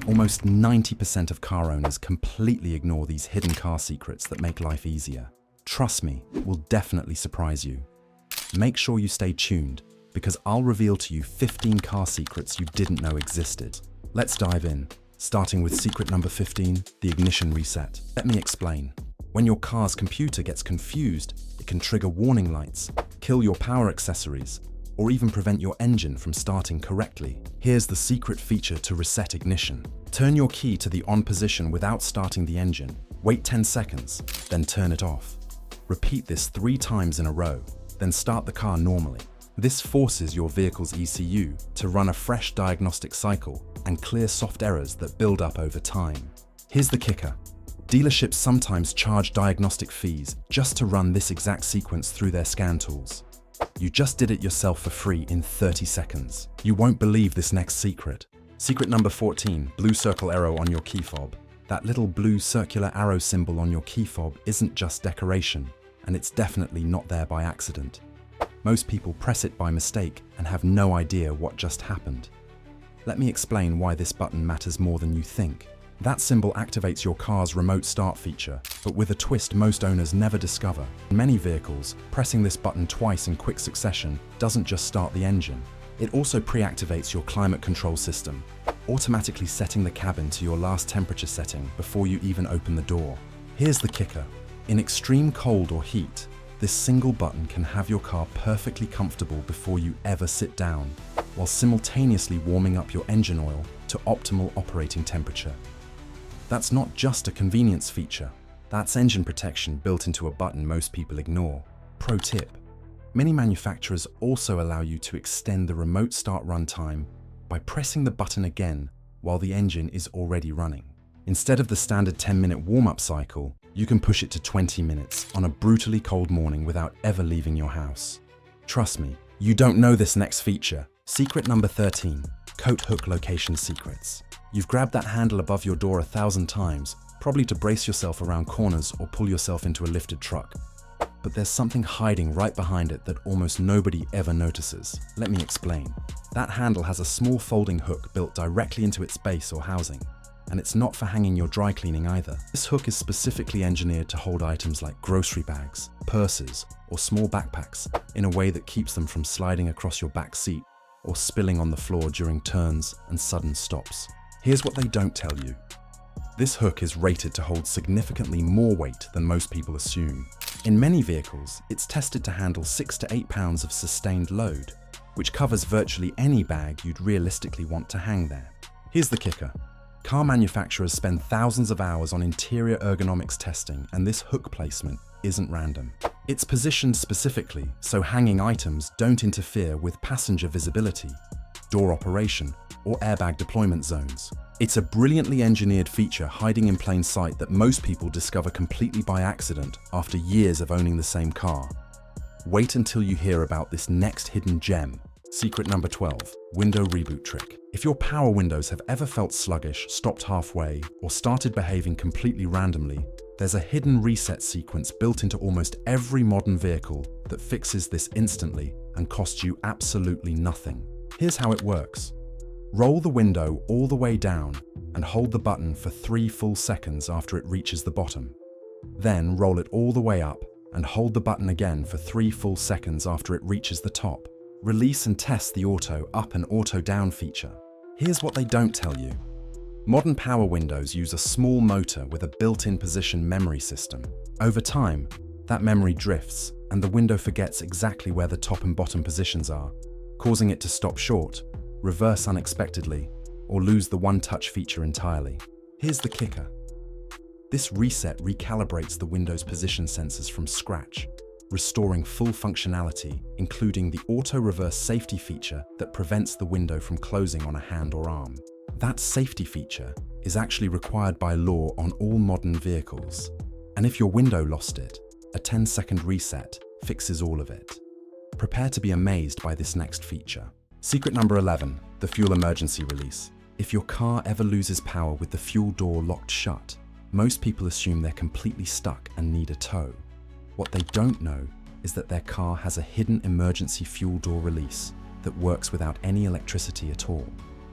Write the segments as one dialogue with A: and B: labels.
A: Almost 90% of car owners completely ignore these hidden car secrets that make life easier. Trust me, will definitely surprise you. Make sure you stay tuned, because I'll reveal to you 15 car secrets you didn't know existed. Let's dive in, starting with secret number 15, the ignition reset. Let me explain. When your car's computer gets confused, it can trigger warning lights, kill your power accessories, or even prevent your engine from starting correctly. Here's the secret feature to reset ignition. Turn your key to the on position without starting the engine. Wait 10 seconds, then turn it off. Repeat this 3 times in a row, then start the car normally. This forces your vehicle's ECU to run a fresh diagnostic cycle and clear soft errors that build up over time. Here's the kicker. Dealerships sometimes charge diagnostic fees just to run this exact sequence through their scan tools. You just did it yourself for free in 30 seconds. You won't believe this next secret. Secret number 14, blue circle arrow on your key fob. That little blue circular arrow symbol on your key fob isn't just decoration, and it's definitely not there by accident. Most people press it by mistake and have no idea what just happened. Let me explain why this button matters more than you think. That symbol activates your car's remote start feature, but with a twist most owners never discover. In many vehicles, pressing this button twice in quick succession doesn't just start the engine. It also pre-activates your climate control system, automatically setting the cabin to your last temperature setting before you even open the door. Here's the kicker. In extreme cold or heat, this single button can have your car perfectly comfortable before you ever sit down, while simultaneously warming up your engine oil to optimal operating temperature. That's not just a convenience feature. That's engine protection built into a button most people ignore. Pro tip: many manufacturers also allow you to extend the remote start runtime by pressing the button again while the engine is already running. Instead of the standard 10-minute warm-up cycle, you can push it to 20 minutes on a brutally cold morning without ever leaving your house. Trust me, you don't know this next feature. Secret number 13, coat hook location secrets. You've grabbed that handle above your door 1,000 times, probably to brace yourself around corners or pull yourself into a lifted truck. But there's something hiding right behind it that almost nobody ever notices. Let me explain. That handle has a small folding hook built directly into its base or housing, and it's not for hanging your dry cleaning either. This hook is specifically engineered to hold items like grocery bags, purses, or small backpacks in a way that keeps them from sliding across your back seat or spilling on the floor during turns and sudden stops. Here's what they don't tell you. This hook is rated to hold significantly more weight than most people assume. In many vehicles, it's tested to handle 6 to 8 pounds of sustained load, which covers virtually any bag you'd realistically want to hang there. Here's the kicker. Car manufacturers spend thousands of hours on interior ergonomics testing, and this hook placement isn't random. It's positioned specifically so hanging items don't interfere with passenger visibility, door operation, or airbag deployment zones. It's a brilliantly engineered feature hiding in plain sight that most people discover completely by accident after years of owning the same car. Wait until you hear about this next hidden gem. Secret number 12, window reboot trick. If your power windows have ever felt sluggish, stopped halfway, or started behaving completely randomly, there's a hidden reset sequence built into almost every modern vehicle that fixes this instantly and costs you absolutely nothing. Here's how it works. Roll the window all the way down and hold the button for 3 full seconds after it reaches the bottom. Then roll it all the way up and hold the button again for 3 full seconds after it reaches the top. Release and test the auto up and auto down feature. Here's what they don't tell you. Modern power windows use a small motor with a built-in position memory system. Over time, that memory drifts and the window forgets exactly where the top and bottom positions are, causing it to stop short, reverse unexpectedly, or lose the one-touch feature entirely. Here's the kicker. This reset recalibrates the window's position sensors from scratch, restoring full functionality, including the auto-reverse safety feature that prevents the window from closing on a hand or arm. That safety feature is actually required by law on all modern vehicles, and if your window lost it, a 10-second reset fixes all of it. Prepare to be amazed by this next feature. Secret number 11, the fuel emergency release. If your car ever loses power with the fuel door locked shut, most people assume they're completely stuck and need a tow. What they don't know is that their car has a hidden emergency fuel door release that works without any electricity at all.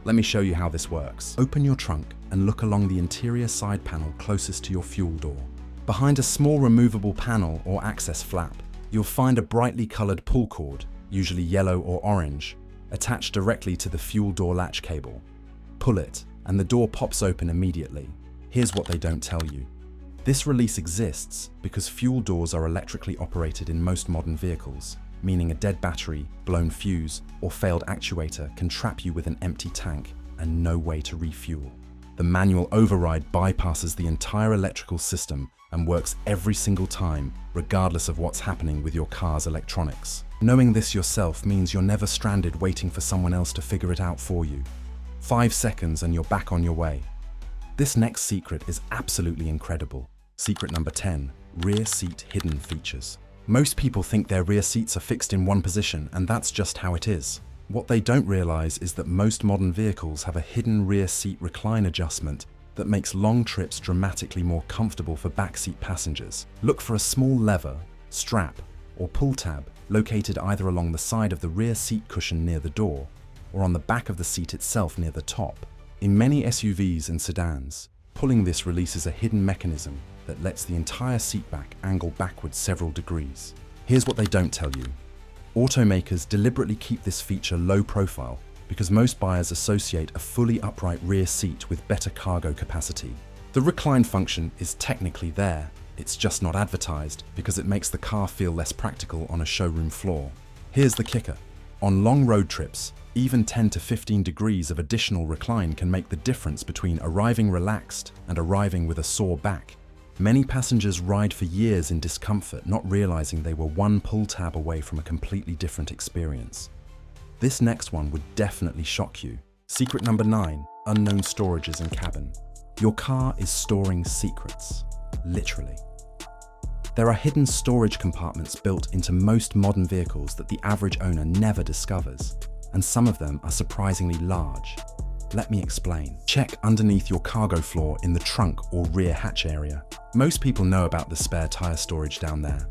A: Let me show you how this works. Open your trunk and look along the interior side panel closest to your fuel door. Behind a small removable panel or access flap, you'll find a brightly colored pull cord, usually yellow or orange, attached directly to the fuel door latch cable. Pull it, and the door pops open immediately. Here's what they don't tell you. This release exists because fuel doors are electrically operated in most modern vehicles, meaning a dead battery, blown fuse, or failed actuator can trap you with an empty tank and no way to refuel. The manual override bypasses the entire electrical system and works every single time, regardless of what's happening with your car's electronics. Knowing this yourself means you're never stranded waiting for someone else to figure it out for you. 5 seconds and you're back on your way. This next secret is absolutely incredible. Secret number 10, rear seat hidden features. Most people think their rear seats are fixed in one position, and that's just how it is. What they don't realize is that most modern vehicles have a hidden rear seat recline adjustment that makes long trips dramatically more comfortable for backseat passengers. Look for a small lever, strap, or pull tab located either along the side of the rear seat cushion near the door or on the back of the seat itself near the top. In many SUVs and sedans, pulling this releases a hidden mechanism that lets the entire seat back angle backwards several degrees. Here's what they don't tell you. Automakers deliberately keep this feature low profile because most buyers associate a fully upright rear seat with better cargo capacity. The recline function is technically there, it's just not advertised because it makes the car feel less practical on a showroom floor. Here's the kicker. On long road trips, even 10 to 15 degrees of additional recline can make the difference between arriving relaxed and arriving with a sore back. Many passengers ride for years in discomfort, not realizing they were one pull tab away from a completely different experience. This next one would definitely shock you. Secret number 9, unknown storages in cabin. Your car is storing secrets, literally. There are hidden storage compartments built into most modern vehicles that the average owner never discovers, and some of them are surprisingly large. Let me explain. Check underneath your cargo floor in the trunk or rear hatch area. Most people know about the spare tire storage down there,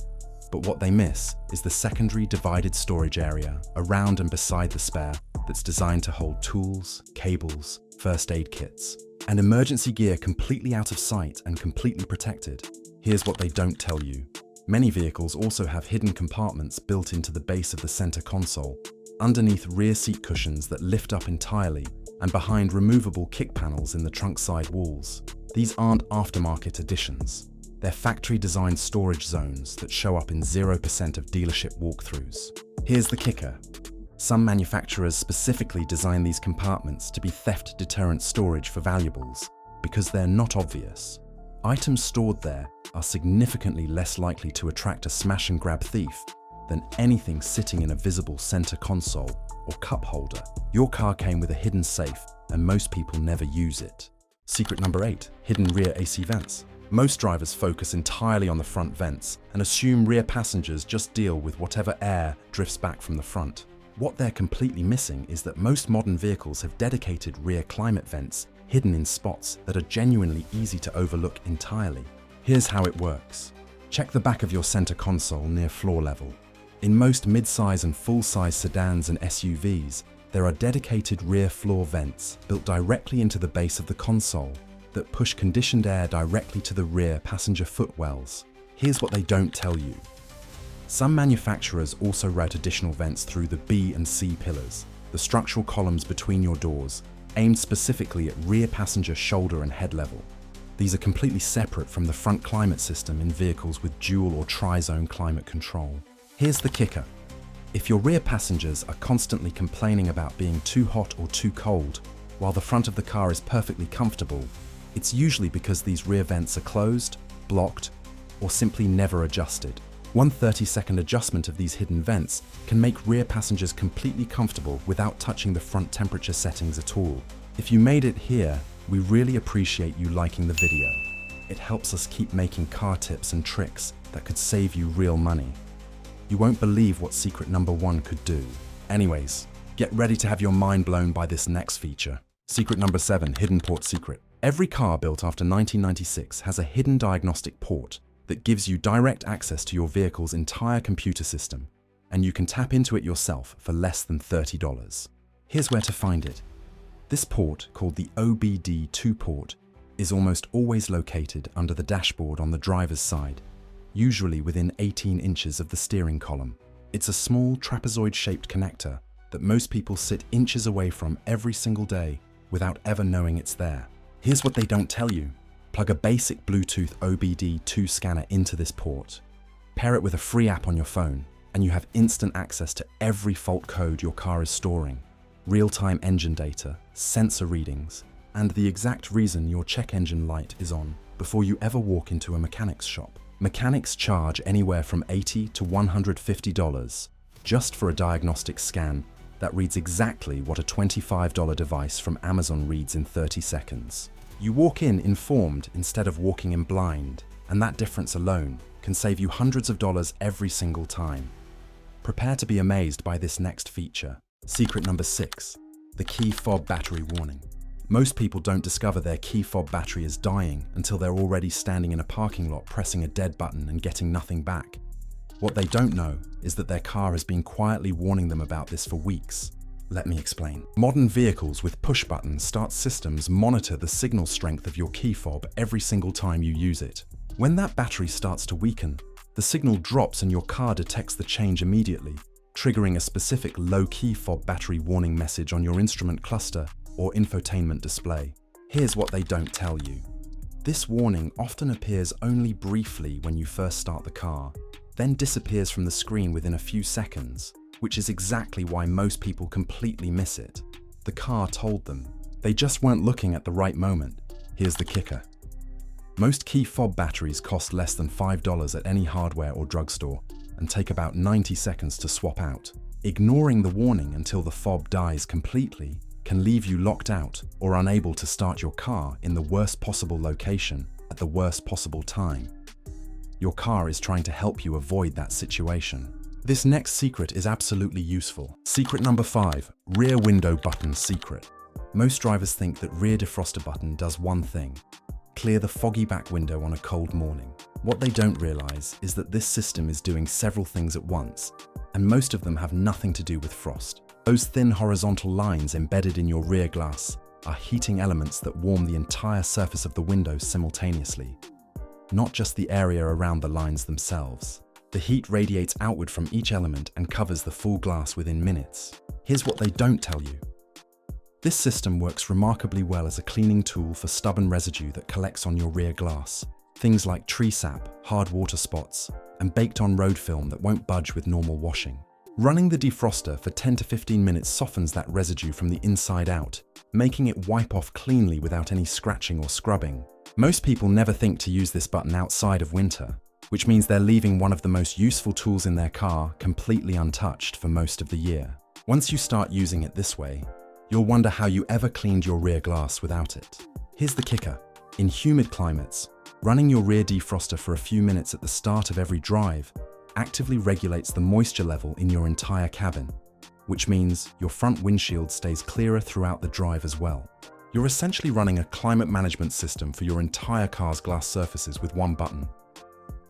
A: but what they miss is the secondary divided storage area around and beside the spare that's designed to hold tools, cables, first aid kits, and emergency gear completely out of sight and completely protected. Here's what they don't tell you. Many vehicles also have hidden compartments built into the base of the center console, underneath rear seat cushions that lift up entirely, and behind removable kick panels in the trunk side walls. These aren't aftermarket additions. They're factory-designed storage zones that show up in 0% of dealership walkthroughs. Here's the kicker. Some manufacturers specifically design these compartments to be theft deterrent storage for valuables because they're not obvious. Items stored there are significantly less likely to attract a smash-and-grab thief than anything sitting in a visible center console or cup holder. Your car came with a hidden safe, and most people never use it. Secret number 8, hidden rear AC vents. Most drivers focus entirely on the front vents and assume rear passengers just deal with whatever air drifts back from the front. What they're completely missing is that most modern vehicles have dedicated rear climate vents hidden in spots that are genuinely easy to overlook entirely. Here's how it works. Check the back of your center console near floor level. In most mid-size and full-size sedans and SUVs, there are dedicated rear floor vents built directly into the base of the console that push conditioned air directly to the rear passenger footwells. Here's what they don't tell you. Some manufacturers also route additional vents through the B and C pillars, the structural columns between your doors, aimed specifically at rear passenger shoulder and head level. These are completely separate from the front climate system in vehicles with dual or tri-zone climate control. Here's the kicker. If your rear passengers are constantly complaining about being too hot or too cold, while the front of the car is perfectly comfortable, it's usually because these rear vents are closed, blocked, or simply never adjusted. One 30-second adjustment of these hidden vents can make rear passengers completely comfortable without touching the front temperature settings at all. If you made it here, we really appreciate you liking the video. It helps us keep making car tips and tricks that could save you real money. You won't believe what secret number 1 could do. Anyways, get ready to have your mind blown by this next feature. Secret number 7, hidden port secret. Every car built after 1996 has a hidden diagnostic port that gives you direct access to your vehicle's entire computer system, and you can tap into it yourself for less than $30. Here's where to find it. This port, called the OBD2 port, is almost always located under the dashboard on the driver's side, usually within 18 inches of the steering column. It's a small trapezoid-shaped connector that most people sit inches away from every single day without ever knowing it's there. Here's what they don't tell you. Plug a basic Bluetooth OBD2 scanner into this port. Pair it with a free app on your phone, and you have instant access to every fault code your car is storing, real-time engine data, sensor readings, and the exact reason your check engine light is on before you ever walk into a mechanic's shop. Mechanics charge anywhere from $80 to $150 just for a diagnostic scan that reads exactly what a $25 device from Amazon reads in 30 seconds. You walk in informed instead of walking in blind, and that difference alone can save you hundreds of dollars every single time. Prepare to be amazed by this next feature. Secret number 6, the key fob battery warning. Most people don't discover their key fob battery is dying until they're already standing in a parking lot pressing a dead button and getting nothing back. What they don't know is that their car has been quietly warning them about this for weeks. Let me explain. Modern vehicles with push-button start systems monitor the signal strength of your key fob every single time you use it. When that battery starts to weaken, the signal drops and your car detects the change immediately, triggering a specific low key fob battery warning message on your instrument cluster or infotainment display. Here's what they don't tell you. This warning often appears only briefly when you first start the car, then disappears from the screen within a few seconds, which is exactly why most people completely miss it. The car told them. They just weren't looking at the right moment. Here's the kicker. Most key fob batteries cost less than $5 at any hardware or drugstore and take about 90 seconds to swap out. Ignoring the warning until the fob dies completely can leave you locked out or unable to start your car in the worst possible location at the worst possible time. Your car is trying to help you avoid that situation. This next secret is absolutely useful. Secret number 5, rear window button secret. Most drivers think that rear defroster button does one thing: clear the foggy back window on a cold morning. What they don't realize is that this system is doing several things at once, and most of them have nothing to do with frost. Those thin horizontal lines embedded in your rear glass are heating elements that warm the entire surface of the window simultaneously, not just the area around the lines themselves. The heat radiates outward from each element and covers the full glass within minutes. Here's what they don't tell you. This system works remarkably well as a cleaning tool for stubborn residue that collects on your rear glass. Things like tree sap, hard water spots, and baked-on road film that won't budge with normal washing. Running the defroster for 10 to 15 minutes softens that residue from the inside out, making it wipe off cleanly without any scratching or scrubbing. Most people never think to use this button outside of winter, which means they're leaving one of the most useful tools in their car completely untouched for most of the year. Once you start using it this way, you'll wonder how you ever cleaned your rear glass without it. Here's the kicker. In humid climates, running your rear defroster for a few minutes at the start of every drive actively regulates the moisture level in your entire cabin, which means your front windshield stays clearer throughout the drive as well. You're essentially running a climate management system for your entire car's glass surfaces with one button.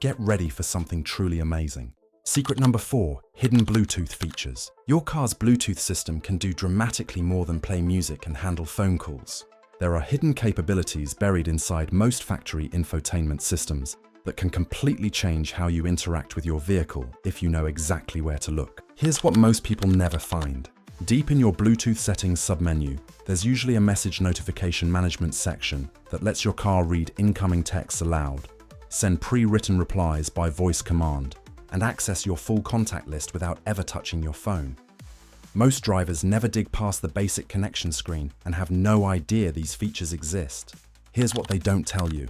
A: Get ready for something truly amazing. Secret number 4, hidden Bluetooth features. Your car's Bluetooth system can do dramatically more than play music and handle phone calls. There are hidden capabilities buried inside most factory infotainment systems that can completely change how you interact with your vehicle if you know exactly where to look. Here's what most people never find. Deep in your Bluetooth settings submenu, there's usually a message notification management section that lets your car read incoming texts aloud, send pre-written replies by voice command, and access your full contact list without ever touching your phone. Most drivers never dig past the basic connection screen and have no idea these features exist. Here's what they don't tell you.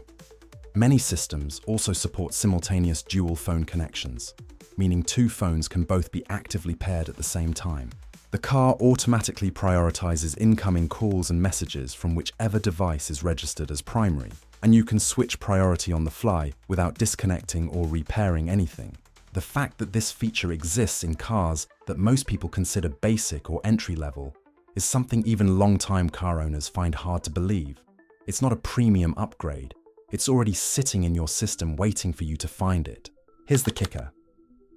A: Many systems also support simultaneous dual phone connections, meaning two phones can both be actively paired at the same time. The car automatically prioritizes incoming calls and messages from whichever device is registered as primary, and you can switch priority on the fly without disconnecting or repairing anything. The fact that this feature exists in cars that most people consider basic or entry-level is something even long-time car owners find hard to believe. It's not a premium upgrade. It's already sitting in your system waiting for you to find it. Here's the kicker.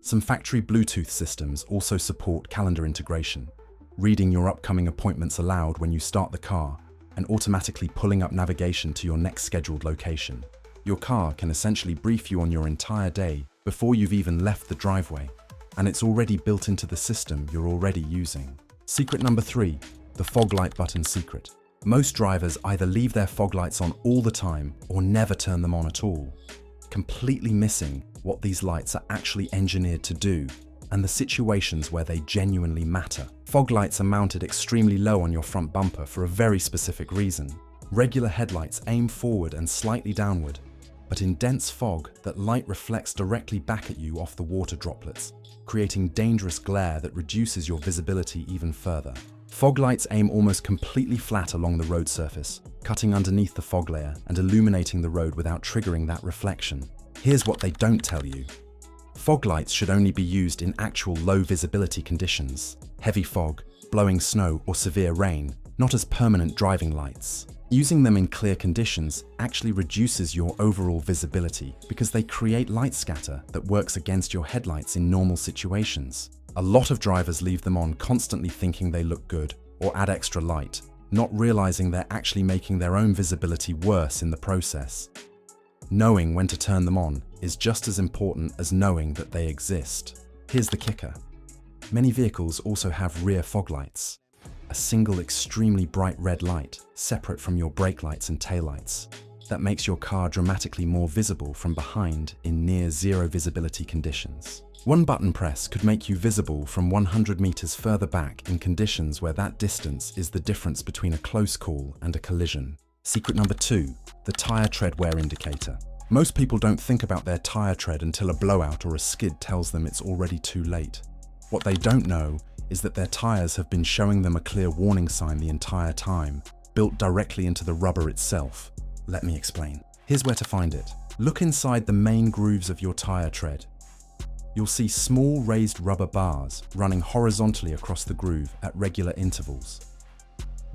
A: Some factory Bluetooth systems also support calendar integration, reading your upcoming appointments aloud when you start the car, and automatically pulling up navigation to your next scheduled location. Your car can essentially brief you on your entire day before you've even left the driveway, and it's already built into the system you're already using. Secret number 3, the fog light button secret. Most drivers either leave their fog lights on all the time or never turn them on at all, completely missing what these lights are actually engineered to do and the situations where they genuinely matter. Fog lights are mounted extremely low on your front bumper for a very specific reason. Regular headlights aim forward and slightly downward, but in dense fog, that light reflects directly back at you off the water droplets, creating dangerous glare that reduces your visibility even further. Fog lights aim almost completely flat along the road surface, cutting underneath the fog layer and illuminating the road without triggering that reflection. Here's what they don't tell you. Fog lights should only be used in actual low visibility conditions, heavy fog, blowing snow, or severe rain, not as permanent driving lights. Using them in clear conditions actually reduces your overall visibility because they create light scatter that works against your headlights in normal situations. A lot of drivers leave them on constantly thinking they look good or add extra light, not realizing they're actually making their own visibility worse in the process. Knowing when to turn them on is just as important as knowing that they exist. Here's the kicker. Many vehicles also have rear fog lights, a single extremely bright red light separate from your brake lights and taillights that makes your car dramatically more visible from behind in near zero visibility conditions. One button press could make you visible from 100 meters further back in conditions where that distance is the difference between a close call and a collision. Secret number 2, the tire tread wear indicator. Most people don't think about their tire tread until a blowout or a skid tells them it's already too late. What they don't know is that their tires have been showing them a clear warning sign the entire time, built directly into the rubber itself. Let me explain. Here's where to find it. Look inside the main grooves of your tire tread. You'll see small raised rubber bars running horizontally across the groove at regular intervals.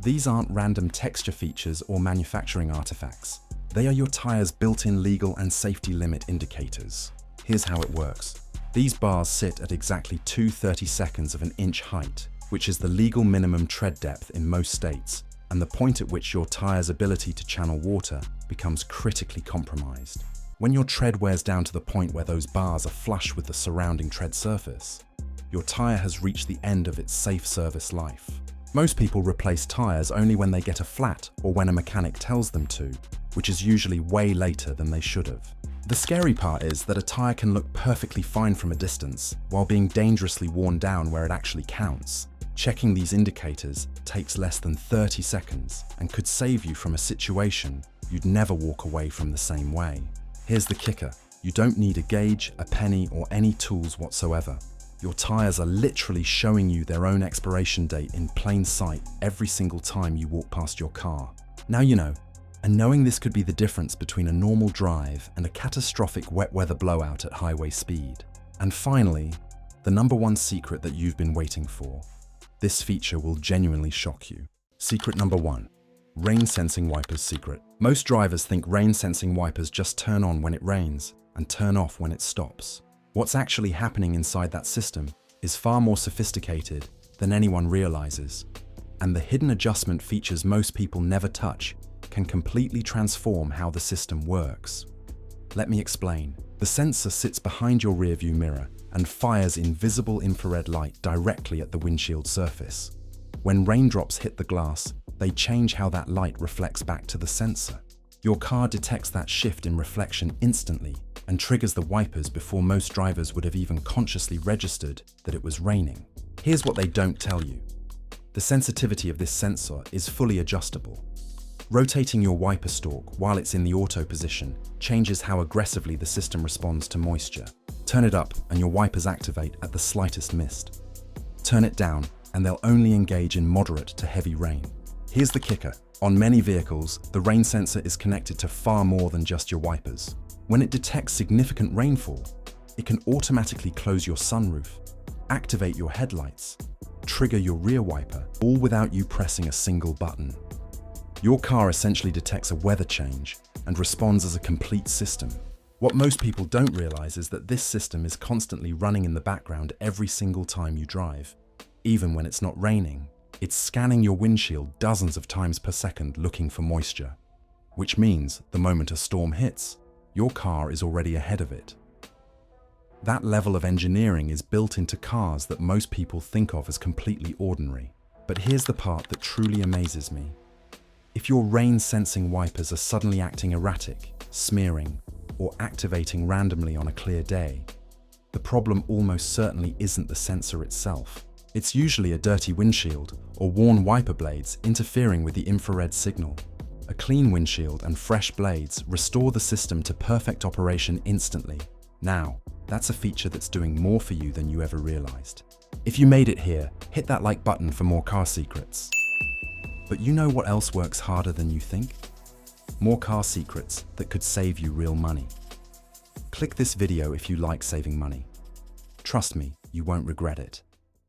A: These aren't random texture features or manufacturing artifacts. They are your tire's built-in legal and safety limit indicators. Here's how it works. These bars sit at exactly 2/32 of an inch height, which is the legal minimum tread depth in most states, and the point at which your tire's ability to channel water becomes critically compromised. When your tread wears down to the point where those bars are flush with the surrounding tread surface, your tire has reached the end of its safe service life. Most people replace tires only when they get a flat or when a mechanic tells them to, which is usually way later than they should have. The scary part is that a tire can look perfectly fine from a distance while being dangerously worn down where it actually counts. Checking these indicators takes less than 30 seconds and could save you from a situation you'd never walk away from the same way. Here's the kicker. You don't need a gauge, a penny, or any tools whatsoever. Your tires are literally showing you their own expiration date in plain sight every single time you walk past your car. Now you know, and knowing this could be the difference between a normal drive and a catastrophic wet weather blowout at highway speed. And finally, the number 1 secret that you've been waiting for. This feature will genuinely shock you. Secret number 1. Rain sensing wipers secret. Most drivers think rain sensing wipers just turn on when it rains and turn off when it stops. What's actually happening inside that system is far more sophisticated than anyone realizes, and the hidden adjustment features most people never touch can completely transform how the system works. Let me explain. The sensor sits behind your rearview mirror and fires invisible infrared light directly at the windshield surface. When raindrops hit the glass, they change how that light reflects back to the sensor. Your car detects that shift in reflection instantly and triggers the wipers before most drivers would have even consciously registered that it was raining. Here's what they don't tell you. The sensitivity of this sensor is fully adjustable. Rotating your wiper stalk while it's in the auto position changes how aggressively the system responds to moisture. Turn it up and your wipers activate at the slightest mist. Turn it down and they'll only engage in moderate to heavy rain. Here's the kicker. On many vehicles, the rain sensor is connected to far more than just your wipers. When it detects significant rainfall, it can automatically close your sunroof, activate your headlights, trigger your rear wiper, all without you pressing a single button. Your car essentially detects a weather change and responds as a complete system. What most people don't realize is that this system is constantly running in the background every single time you drive. Even when it's not raining, it's scanning your windshield dozens of times per second looking for moisture, which means the moment a storm hits, your car is already ahead of it. That level of engineering is built into cars that most people think of as completely ordinary. But here's the part that truly amazes me. If your rain-sensing wipers are suddenly acting erratic, smearing, or activating randomly on a clear day, the problem almost certainly isn't the sensor itself. It's usually a dirty windshield or worn wiper blades interfering with the infrared signal. A clean windshield and fresh blades restore the system to perfect operation instantly. Now, that's a feature that's doing more for you than you ever realized. If you made it here, hit that like button for more car secrets. But you know what else works harder than you think? More car secrets that could save you real money. Click this video if you like saving money. Trust me, you won't regret it.